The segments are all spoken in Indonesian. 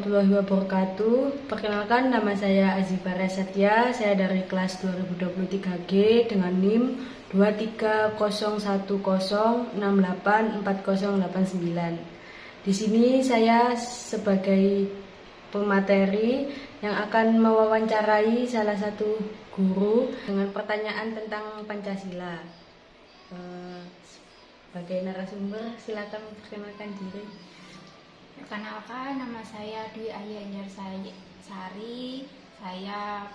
warahmatullahi wabarakatuh. Perkenalkan, nama saya Azifa Resetya. Saya dari kelas 2023G dengan NIM 23010684089. Di sini saya sebagai pemateri yang akan mewawancarai salah satu guru dengan pertanyaan tentang Pancasila. Sebagai narasumber, silakan perkenalkan diri. Perkenalkan, nama saya Dwi Ayu Sari. Saya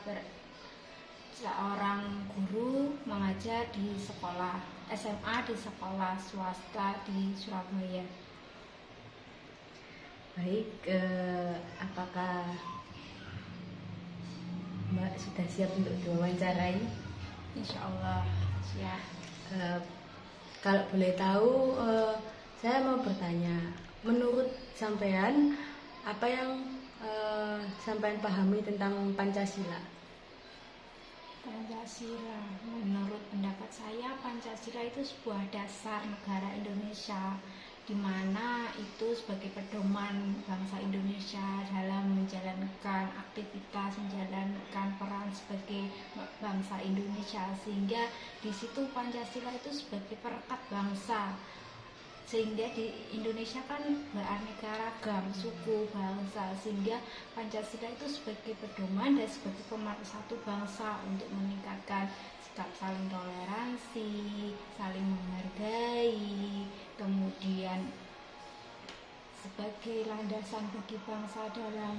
seorang guru mengajar di sekolah SMA di sekolah swasta di Surabaya. Baik, apakah Mbak sudah siap untuk diwawancarai? Insya Allah siap. Kalau boleh tahu, saya mau bertanya, menurut sampean, apa yang sampean pahami tentang Pancasila? Pancasila, menurut pendapat saya, Pancasila itu sebuah dasar negara Indonesia, di mana itu sebagai pedoman bangsa Indonesia dalam menjalankan aktivitas, menjalankan peran sebagai bangsa Indonesia, sehingga di situ Pancasila itu sebagai perekat bangsa. Sehingga di Indonesia kan beraneka ragam suku, bangsa, sehingga Pancasila itu sebagai pedoman dan sebagai pemersatu bangsa untuk meningkatkan sikap saling toleransi, saling menghargai, kemudian sebagai landasan bagi bangsa dalam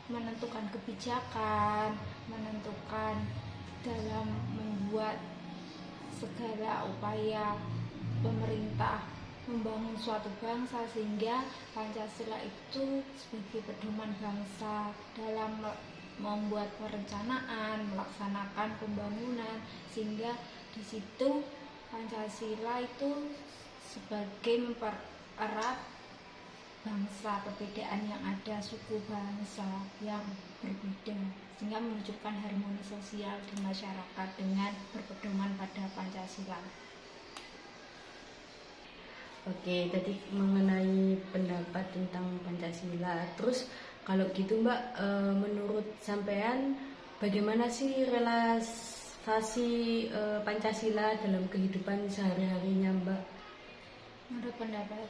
menentukan kebijakan, menentukan dalam membuat segala upaya pemerintah membangun suatu bangsa, sehingga Pancasila itu sebagai pedoman bangsa dalam membuat perencanaan, melaksanakan pembangunan, sehingga di situ Pancasila itu sebagai mempererat bangsa, perbedaan yang ada, suku bangsa yang berbeda, sehingga menunjukkan harmoni sosial di masyarakat dengan berpedoman pada Pancasila. Oke, tadi mengenai pendapat tentang Pancasila. Terus kalau gitu Mbak, menurut sampean bagaimana sih relasi Pancasila dalam kehidupan sehari-harinya Mbak? Menurut pendapat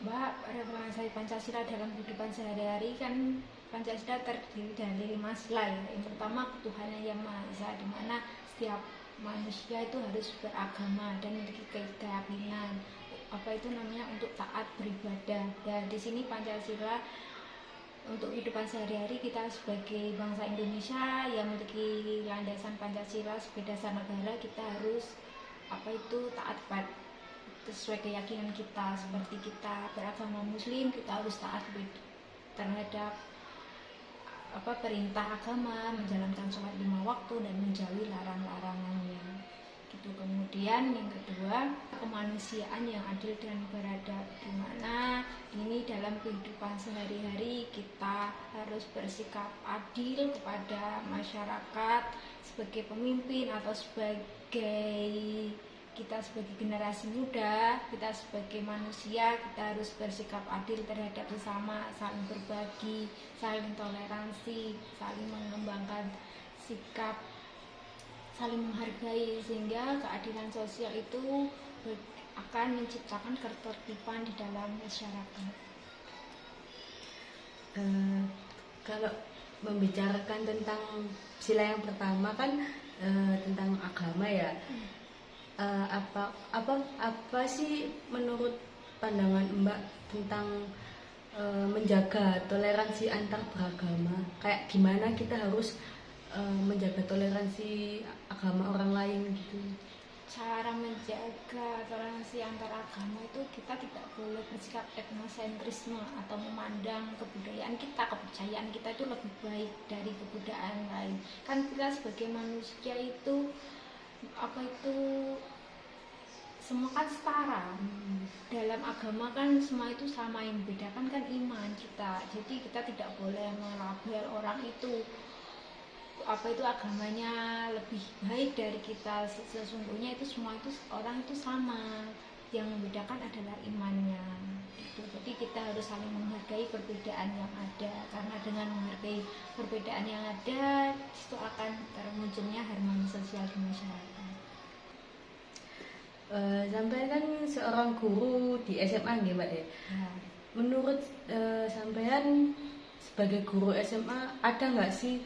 Mbak, relasi Pancasila dalam kehidupan sehari-hari kan Pancasila terdiri dari 5 sila ya. Yang pertama, ketuhanan yang Maha Esa, di mana setiap manusia itu harus beragama dan memiliki keyakinan untuk taat beribadah. Dan di sini Pancasila untuk kehidupan sehari-hari kita sebagai bangsa Indonesia yang memiliki landasan Pancasila sebagai dasar negara, kita harus taat sesuai keyakinan kita. Seperti kita beragama Muslim, kita harus taat terhadap perintah agama, menjalankan sholat 5 waktu dan menjauhi larang-larangannya. Kemudian yang kedua, kemanusiaan yang adil dan beradab, di mana ini dalam kehidupan sehari-hari kita harus bersikap adil kepada masyarakat sebagai pemimpin atau kita sebagai generasi muda, kita sebagai manusia, kita harus bersikap adil terhadap sesama, saling berbagi, saling toleransi, saling mengembangkan sikap saling menghargai, sehingga keadilan sosial itu akan menciptakan ketertiban di dalam masyarakat. Kalau membicarakan tentang sila yang pertama kan tentang agama ya, apa sih menurut pandangan Mbak tentang menjaga toleransi antar beragama? Kayak gimana kita harus menjaga toleransi agama orang lain gitu? Cara menjaga toleransi antar agama itu kita tidak boleh bersikap etnosentrisme atau memandang kebudayaan kita, kepercayaan kita itu lebih baik dari kebudayaan lain. Kan kita sebagai manusia itu semua kan setara. Dalam agama kan semua itu sama, yang membedakan kan iman kita. Jadi kita tidak boleh melabel orang itu agamanya lebih baik dari kita. Sesungguhnya itu semua itu orang itu sama, yang membedakan adalah imannya gitu. Jadi kita harus saling menghargai perbedaan yang ada, karena dengan menghargai perbedaan yang ada itu akan termunculnya harmoni sosial di masyarakat. Sampai kan seorang guru di SMA nggih Mbak ya. Ya. Menurut sampean sebagai guru SMA ada nggak sih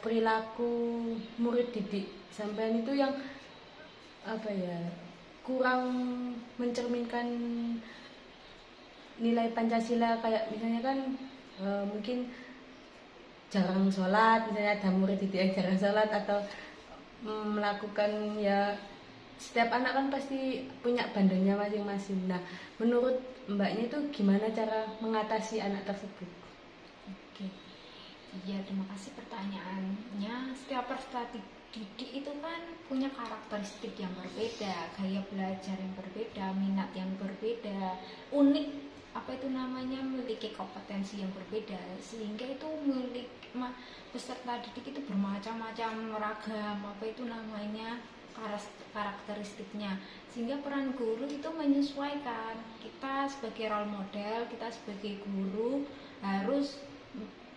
perilaku murid didik sampean itu yang apa ya kurang mencerminkan nilai Pancasila, kayak misalnya kan mungkin jarang sholat, misalnya ada murid didik yang jarang sholat atau melakukan ya, setiap anak kan pasti punya bandengnya masing-masing. Nah, menurut Mbaknya itu gimana cara mengatasi anak tersebut? Oke, ya terima kasih pertanyaannya. Setiap peserta didik itu kan punya karakteristik yang berbeda, gaya belajar yang berbeda, minat yang berbeda, unik, apa itu namanya, memiliki kompetensi yang berbeda, sehingga itu peserta didik itu bermacam-macam ragam, apa itu namanya, karakteristiknya, sehingga peran guru itu menyesuaikan. Kita sebagai role model, kita sebagai guru harus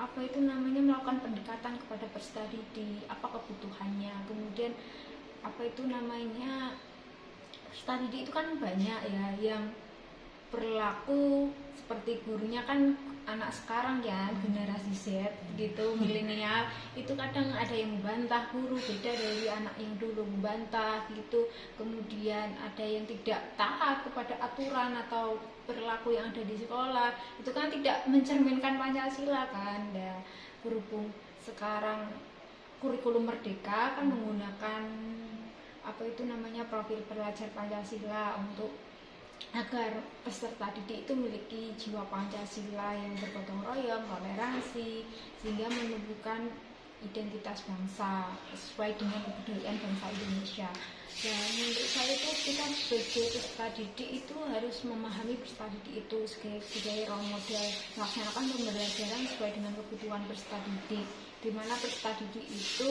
apa itu namanya melakukan pendekatan kepada peserta didik, apa kebutuhannya, kemudian apa itu namanya, peserta didik itu kan banyak ya yang perilaku seperti gurunya kan anak sekarang ya, generasi Z gitu, milenial, itu kadang ada yang membantah guru, beda dari anak yang dulu membantah gitu. Kemudian ada yang tidak taat kepada aturan atau perilaku yang ada di sekolah, itu kan tidak mencerminkan Pancasila kan. Dan berhubung sekarang kurikulum merdeka kan menggunakan apa itu namanya profil pelajar Pancasila untuk agar peserta didik itu memiliki jiwa Pancasila yang bergotong royong, toleransi, sehingga menumbuhkan identitas bangsa sesuai dengan kebudayaan bangsa Indonesia. Dan menurut saya itu kita sebagai peserta didik itu harus memahami peserta didik itu sebagai role model, melaksanakan pembelajaran sesuai dengan kebutuhan peserta didik, di mana peserta didik itu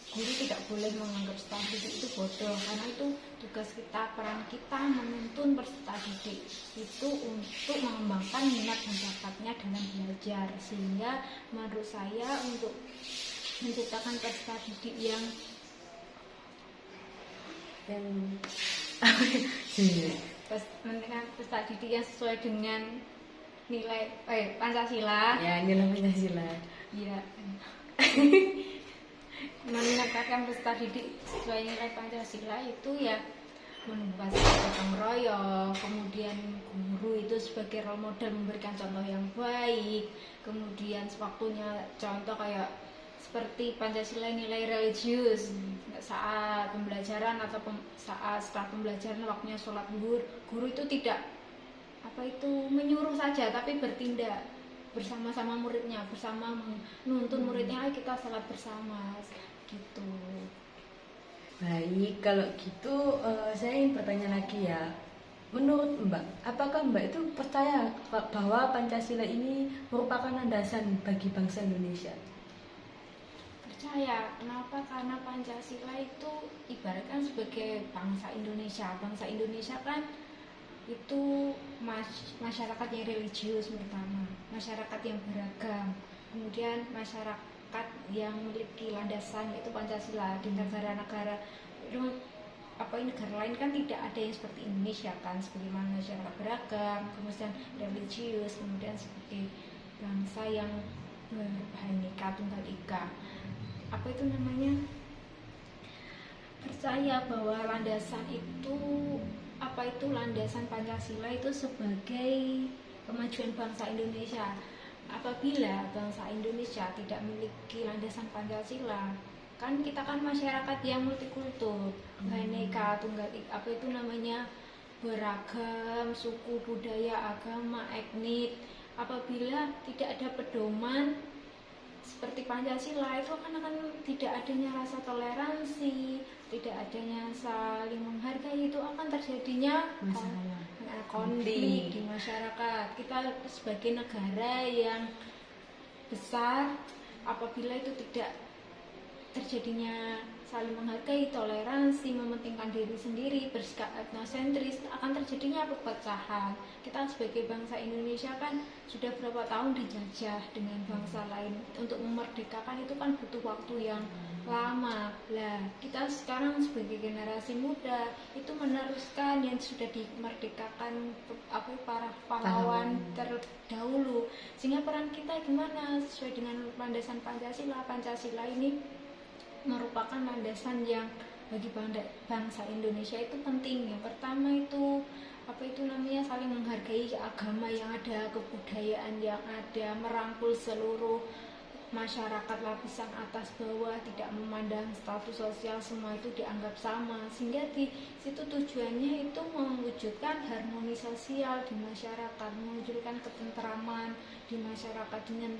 guru tidak boleh menganggap peserta didik itu bodoh, karena itu tugas kita, peran kita menuntun peserta didik itu untuk mengembangkan minat dan bakatnya dalam belajar, sehingga menurut saya untuk menciptakan peserta didik yang peserta didik yang sesuai dengan nilai Pancasila. Ya, nilai Pancasila. Ya. Meningkatkan peserta didik sesuai nilai Pancasila itu ya menumbuhkan gotong royong, kemudian guru itu sebagai role model memberikan contoh yang baik, kemudian sewaktunya contoh kayak seperti Pancasila nilai religius, saat pembelajaran atau saat setelah pembelajaran waktunya sholat zuhur, guru itu tidak apa itu menyuruh saja, tapi bertindak bersama-sama muridnya, bersama menuntun muridnya, ayo kita sholat bersama gitu. Baik, kalau gitu saya ingin bertanya lagi ya. Menurut Mbak, apakah Mbak itu percaya bahwa Pancasila ini merupakan landasan bagi bangsa Indonesia? Percaya. Kenapa? Karena Pancasila itu ibaratkan sebagai bangsa Indonesia. Bangsa Indonesia kan itu masyarakat yang religius pertama, masyarakat yang beragam, kemudian masyarakat yang memiliki landasan yaitu Pancasila. Di negara-negara negara lain kan tidak ada yang seperti Indonesia kan, sebagai masyarakat beragam, kemudian religius, kemudian sebagai bangsa yang berbhinneka tunggal ika. Apa itu namanya? Percaya bahwa landasan itu landasan Pancasila itu sebagai kemajuan bangsa Indonesia. Apabila bangsa Indonesia tidak memiliki landasan Pancasila, kan kita kan masyarakat yang multikultur, Bhinneka Tunggal Ika, apa itu namanya, beragam suku, budaya, agama, etnik. Apabila tidak ada pedoman seperti Pancasila, itu akan tidak adanya rasa toleransi, tidak adanya saling menghargai, itu akan terjadinya konflik di masyarakat. Kita sebagai negara yang besar, apabila itu tidak terjadinya saling menghargai, toleransi, mementingkan diri sendiri, bersikap etnosentris, akan terjadinya perpecahan. Kita sebagai bangsa Indonesia kan sudah berapa tahun dijajah dengan bangsa lain. Untuk memerdekakan itu kan butuh waktu yang lama. Lah, kita sekarang sebagai generasi muda itu meneruskan yang sudah dimerdekakan para pahlawan terdahulu. Sehingga peran kita gimana sesuai dengan landasan Pancasila. Pancasila ini merupakan landasan yang bagi bangsa Indonesia itu penting. Yang pertama itu saling menghargai agama yang ada, kebudayaan yang ada, merangkul seluruh masyarakat lapisan atas bawah, tidak memandang status sosial, semua itu dianggap sama. Sehingga di situ tujuannya itu mewujudkan harmoni sosial di masyarakat, mewujudkan ketentraman di masyarakat. Dengan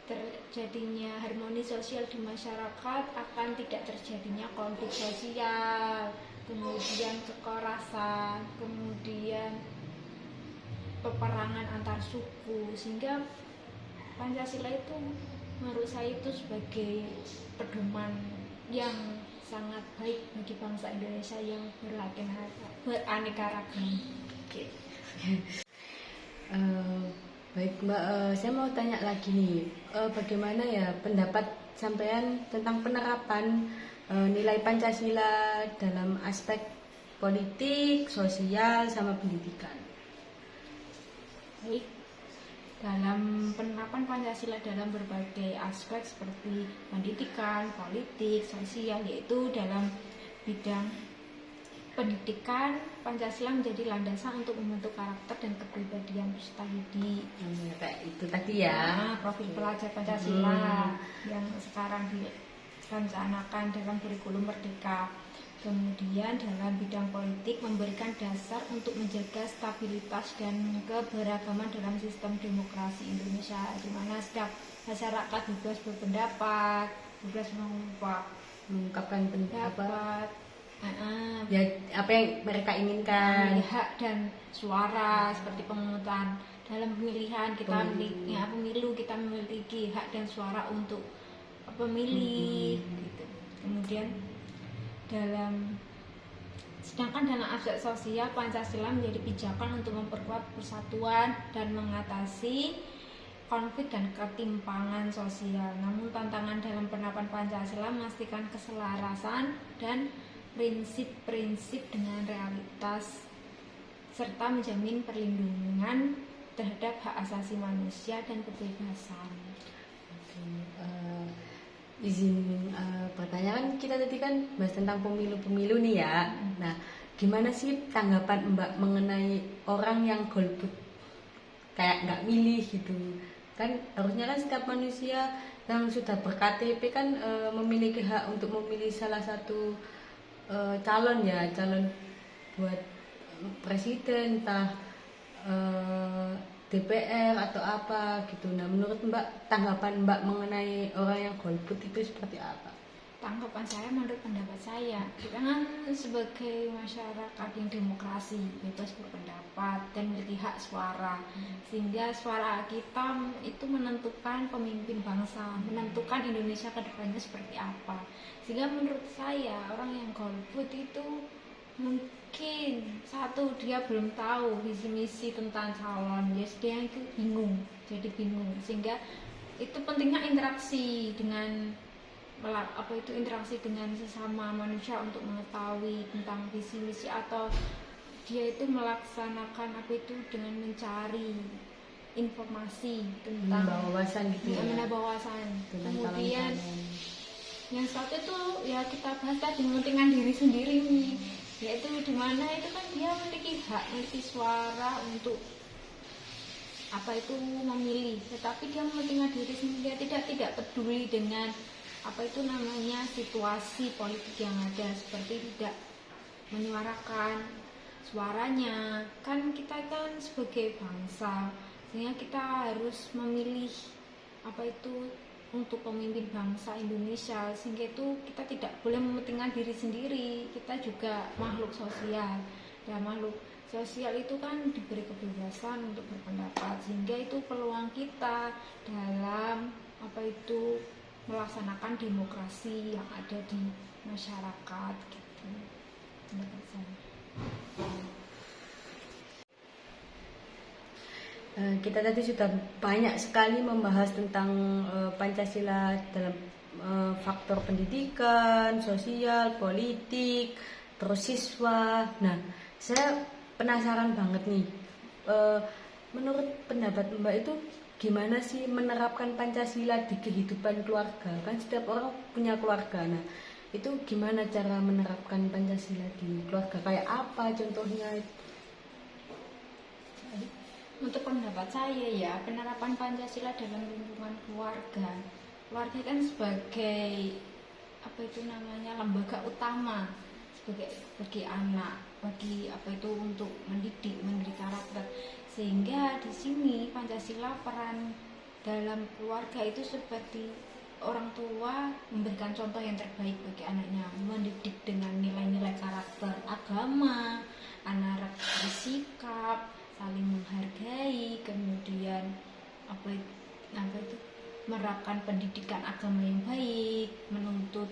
terjadinya harmoni sosial di masyarakat akan tidak terjadinya konflik sosial, kemudian kekerasan, kemudian peperangan antar suku. Sehingga Pancasila itu menurut saya itu sebagai pedoman yang sangat baik bagi bangsa Indonesia yang beraneka ragam. Oke. Baik Mbak, saya mau tanya lagi nih, bagaimana ya pendapat sampean tentang penerapan nilai Pancasila dalam aspek politik, sosial, sama pendidikan? Baik, dalam penerapan Pancasila dalam berbagai aspek seperti pendidikan, politik, sosial, yaitu dalam bidang pendidikan, Pancasila menjadi landasan untuk membentuk karakter dan kepribadian peserta didik. Kayak itu tadi ya. Profil pelajar Pancasila yang sekarang direncanakan dalam kurikulum Merdeka. Kemudian dalam bidang politik memberikan dasar untuk menjaga stabilitas dan keberagaman dalam sistem demokrasi Indonesia, di mana setiap masyarakat bebas berpendapat, bebas mengungkapkan pendapat. Ya, apa yang mereka inginkan, hak dan suara seperti pemungutan dalam pemilihan kita pemilu kita memiliki hak dan suara untuk pemilih gitu. Kemudian sedangkan dalam aspek sosial Pancasila menjadi pijakan untuk memperkuat persatuan dan mengatasi konflik dan ketimpangan sosial. Namun tantangan dalam penerapan Pancasila memastikan keselarasan dan prinsip-prinsip dengan realitas serta menjamin perlindungan terhadap hak asasi manusia dan kebebasan. Izin pertanyaan, kita tadi kan bahas tentang pemilu-pemilu nih ya. Nah, gimana sih tanggapan Mbak mengenai orang yang golput, kayak nggak milih gitu? Kan harusnya kan setiap manusia yang sudah ber-KTP kan memiliki hak untuk memilih salah satu calon buat presiden, entah DPR atau apa gitu. Nah, menurut Mbak, tanggapan Mbak mengenai orang yang golput itu seperti apa? Tanggapan saya, menurut pendapat saya, kita kan sebagai masyarakat yang demokrasi, bebas berpendapat dan memiliki hak suara, sehingga suara kita itu menentukan pemimpin bangsa, menentukan Indonesia ke depannya seperti apa. Sehingga menurut saya orang yang golput itu mungkin satu, dia belum tahu visi misi tentang calon, dia itu bingung, sehingga itu pentingnya interaksi dengan interaksi dengan sesama manusia untuk mengetahui tentang visi misi, atau dia itu melaksanakan dengan mencari informasi tentang wawasan gitu ya. Wawasan. Kemudian yang satu itu ya kita bahas tadi, mementingkan diri sendiri nih, yaitu dimana itu kan dia memiliki hak, memiliki suara untuk memilih, tetapi dia mementingkan diri sendiri, dia tidak peduli dengan situasi politik yang ada, seperti tidak menyuarakan suaranya. Kan kita kan sebagai bangsa, sehingga kita harus memilih untuk pemimpin bangsa Indonesia, sehingga itu kita tidak boleh mementingkan diri sendiri. Kita juga makhluk sosial, dan makhluk sosial itu kan diberi kebebasan untuk berpendapat, sehingga itu peluang kita dalam melaksanakan demokrasi yang ada di masyarakat gitu menurut saya. Kita tadi sudah banyak sekali membahas tentang Pancasila dalam faktor pendidikan, sosial, politik, terus siswa. Nah, saya penasaran banget nih, menurut pendapat Mbak itu gimana sih menerapkan Pancasila di kehidupan keluarga? Kan setiap orang punya keluarga. Nah, itu gimana cara menerapkan Pancasila di keluarga? Kayak apa contohnya? Untuk pendapat saya ya, penerapan Pancasila dalam lingkungan keluarga kan sebagai apa itu namanya lembaga utama sebagai bagi anak, bagi apa itu untuk mendidik karakter. Sehingga di sini Pancasila peran dalam keluarga itu seperti orang tua memberikan contoh yang terbaik bagi anaknya, mendidik dengan nilai-nilai karakter agama, anak bersikap, saling menghargai, kemudian apa itu menerapkan pendidikan agama yang baik, menuntut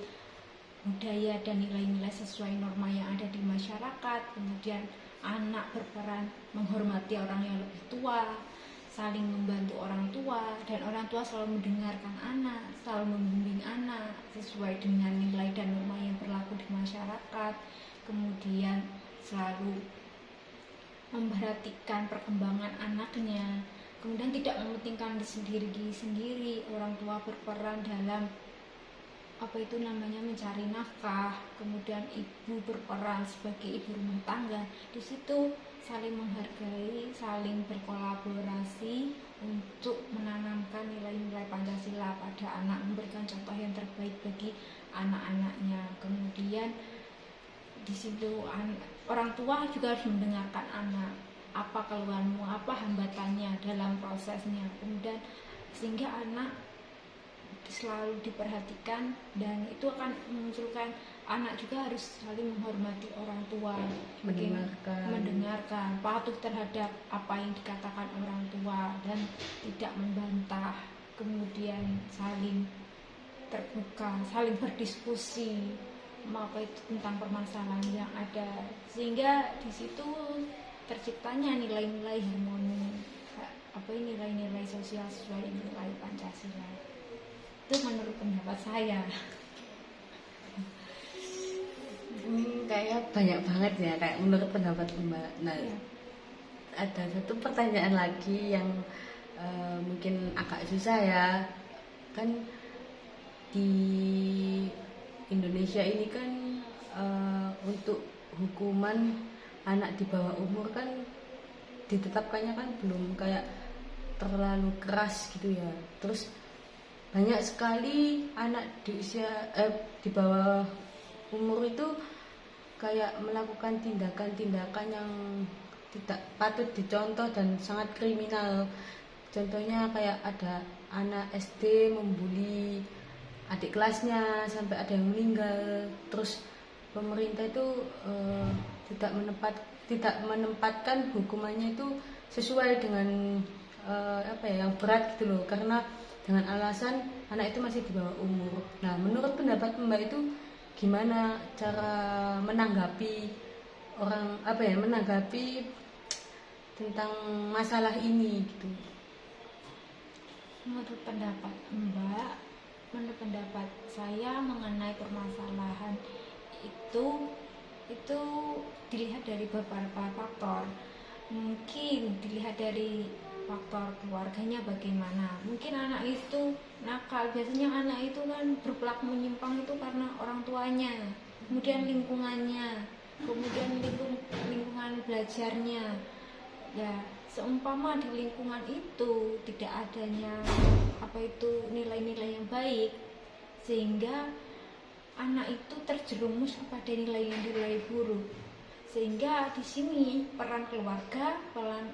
budaya dan nilai-nilai sesuai norma yang ada di masyarakat. Kemudian anak berperan menghormati orang yang lebih tua, saling membantu orang tua, dan orang tua selalu mendengarkan anak, selalu membimbing anak sesuai dengan nilai dan norma yang berlaku di masyarakat. Kemudian selalu memperhatikan perkembangan anaknya, kemudian tidak mementingkan diri sendiri. Orang tua berperan dalam apa itu namanya mencari nafkah, kemudian ibu berperan sebagai ibu rumah tangga. Di situ saling menghargai, saling berkolaborasi untuk menanamkan nilai-nilai Pancasila pada anak, memberikan contoh yang terbaik bagi anak-anaknya. Kemudian di situ orang tua juga harus mendengarkan anak, apa keluhanmu, apa hambatannya dalam prosesnya, kemudian sehingga anak selalu diperhatikan, dan itu akan memunculkan anak juga harus saling menghormati orang tua, mendengarkan, patuh terhadap apa yang dikatakan orang tua dan tidak membantah, kemudian saling terbuka, saling berdiskusi apa itu tentang permasalahan yang ada, sehingga di situ terciptanya nilai-nilai harmoni, apa ini nilai-nilai sosial sesuai nilai Pancasila. Itu menurut pendapat saya. Kayak banyak banget ya, kayak menurut pendapat Mbak. Nah, ya, ada satu pertanyaan lagi yang mungkin agak susah ya. Kan di Indonesia ini kan untuk hukuman anak di bawah umur kan ditetapkannya kan belum kayak terlalu keras gitu ya. Terus banyak sekali anak di usia di bawah umur itu kayak melakukan tindakan-tindakan yang tidak patut dicontoh dan sangat kriminal. Contohnya kayak ada anak SD membuli adik kelasnya sampai ada yang meninggal. Terus pemerintah itu tidak menempatkan hukumannya itu sesuai dengan yang berat gitu loh, karena dengan alasan anak itu masih di bawah umur. Nah, menurut pendapat Mbak itu gimana cara menanggapi menanggapi tentang masalah ini gitu? Menurut pendapat saya mengenai permasalahan itu dilihat dari beberapa faktor. Mungkin dilihat dari faktor keluarganya bagaimana. Mungkin anak itu nakal, biasanya anak itu kan berperilaku menyimpang itu karena orang tuanya, kemudian lingkungannya, kemudian lingkungan belajarnya. Ya, seumpama di lingkungan itu tidak adanya nilai-nilai yang baik, sehingga anak itu terjerumus kepada nilai-nilai buruk. Sehingga di sini peran keluarga, peran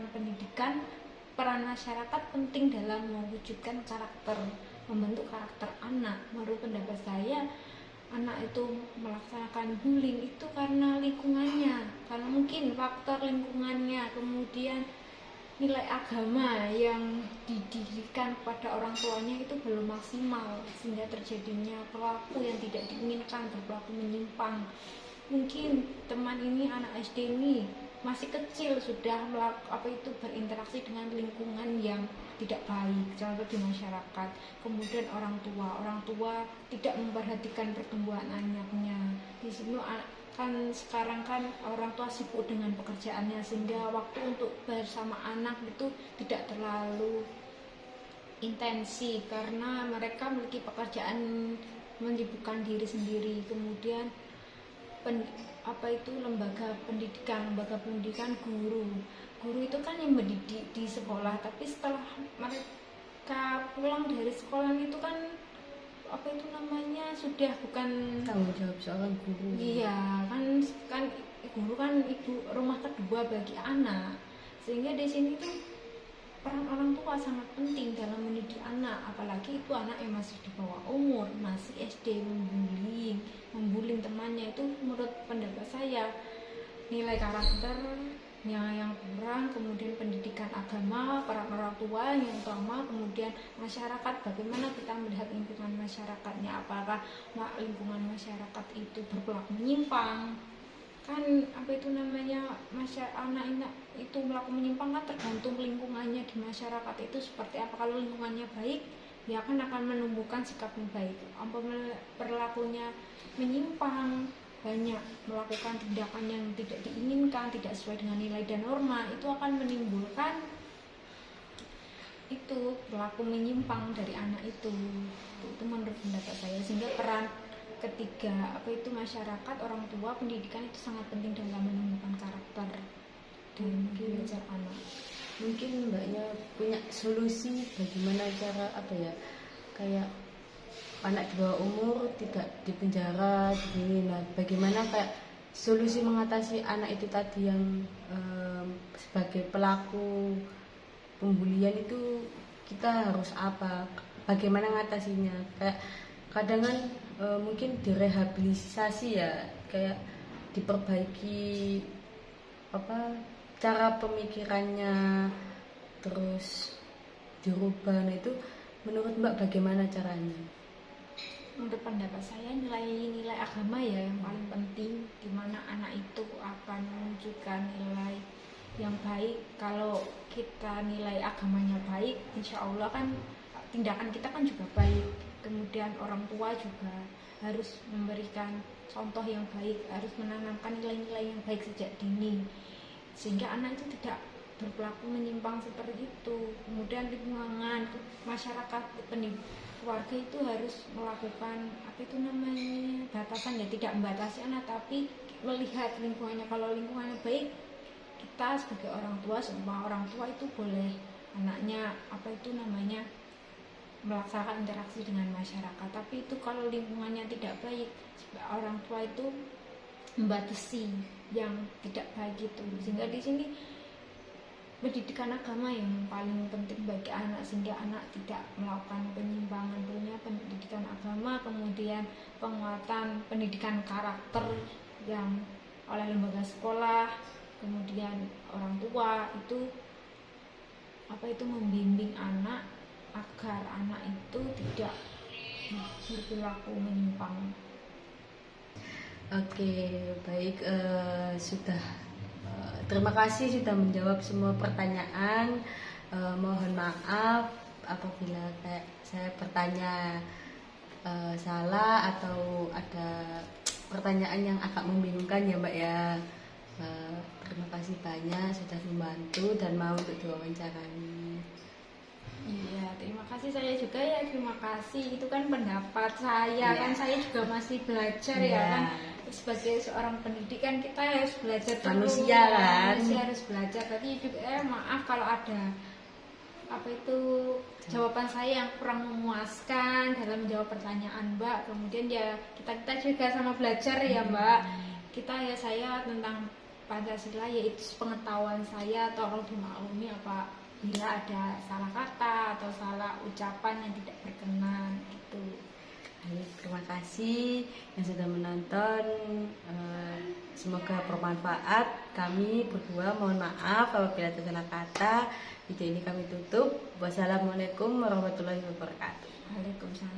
pendidikan, peran masyarakat penting dalam mewujudkan membentuk karakter anak. Menurut pendapat saya, anak itu melaksanakan bullying itu karena lingkungannya, karena mungkin faktor lingkungannya, kemudian nilai agama yang didirikan kepada orang tuanya itu belum maksimal, sehingga terjadinya perilaku yang tidak diinginkan, berperilaku menyimpang. Mungkin teman ini, anak SD ini masih kecil sudah berinteraksi dengan lingkungan yang tidak baik, contoh di masyarakat. Kemudian orang tua tidak memperhatikan pertumbuhan anaknya. Di sini kan sekarang kan orang tua sibuk dengan pekerjaannya, sehingga waktu untuk bersama anak itu tidak terlalu intensif karena mereka memiliki pekerjaan menyibukkan diri sendiri. Kemudian lembaga pendidikan, guru itu kan yang mendidik di sekolah, tapi setelah mereka pulang dari sekolah itu kan sudah bukan tanggung jawab seorang guru. Iya, kan guru kan ibu rumah kedua bagi anak. Sehingga di sini tuh peran orang tua sangat penting dalam mendidik anak, apalagi itu anak yang masih di bawah umur, masih SD, membullying temannya. Itu menurut pendapat saya nilai karakternya yang kurang, kemudian pendidikan agama, peran orang tua yang utama, kemudian masyarakat, bagaimana kita melihat lingkungan masyarakatnya, apakah lingkungan masyarakat itu berperilaku menyimpang. Kan anak itu melakukan menyimpang kan tergantung lingkungannya di masyarakat itu seperti apa. Kalau lingkungannya baik, ya akan menumbuhkan sikap yang baik. Perilakunya menyimpang, banyak melakukan tindakan yang tidak diinginkan, tidak sesuai dengan nilai dan norma, itu akan menimbulkan itu perilaku menyimpang dari anak itu menurut pendapat saya. Sehingga peran ketiga masyarakat, orang tua, pendidikan itu sangat penting dalam menumbuhkan karakter dan belajar anak. Mungkin mbaknya punya solusi bagaimana cara kayak anak di bawah umur tidak dipenjara gini. Nah, bagaimana kayak solusi mengatasi anak itu tadi yang sebagai pelaku pembulian itu kita harus apa? Bagaimana ngatasinya? Kayak kadang kan mungkin direhabilitasi ya, kayak diperbaiki cara pemikirannya, terus dirubah. Nah, itu menurut mbak bagaimana caranya? Menurut pendapat saya nilai-nilai agama ya yang paling penting, di mana anak itu akan menunjukkan nilai yang baik. Kalau kita nilai agamanya baik, insya Allah kan tindakan kita kan juga baik. Kemudian orang tua juga harus memberikan contoh yang baik, harus menanamkan nilai-nilai yang baik sejak dini, sehingga anak itu tidak berperilaku menyimpang seperti itu. Kemudian lingkungan masyarakat, keluarga itu harus melakukan batasan, ya tidak membatasi anak tapi melihat lingkungannya. Kalau lingkungannya baik, kita sebagai orang tua, semua orang tua itu boleh anaknya melaksanakan interaksi dengan masyarakat. Tapi itu kalau lingkungannya tidak baik, orang tua itu membatasi yang tidak baik itu. Sehingga di sini pendidikan agama yang paling penting bagi anak, sehingga anak tidak melakukan penyimpangan. Tentunya pendidikan agama, kemudian penguatan pendidikan karakter yang oleh lembaga sekolah, kemudian orang tua itu membimbing anak agar anak itu tidak berperilaku menyimpang. Oke, baik, terima kasih sudah menjawab semua pertanyaan. Mohon maaf apabila saya bertanya salah atau ada pertanyaan yang agak membingungkan ya mbak ya. Terima kasih banyak sudah membantu dan mau untuk diwawancarai. Iya, terima kasih. Saya juga ya terima kasih. Itu kan pendapat saya, kan saya juga masih belajar ya kan. Sebagai seorang pendidikan kita harus belajar terus. Manusia kan. Manusia harus belajar. Tapi juga maaf kalau ada jawaban saya yang kurang memuaskan dalam menjawab pertanyaan Mbak. Kemudian ya kita juga sama belajar ya Mbak. Saya tentang Pancasila, yaitu pengetahuan saya, tolong dimaklumi bila ada salah kata atau salah ucapan yang tidak berkenan gitu. Terima kasih yang sudah menonton. Semoga bermanfaat. Kami berdua mohon maaf apabila ada salah kata. Video ini kami tutup. Wassalamualaikum warahmatullahi wabarakatuh. Waalaikumsalam.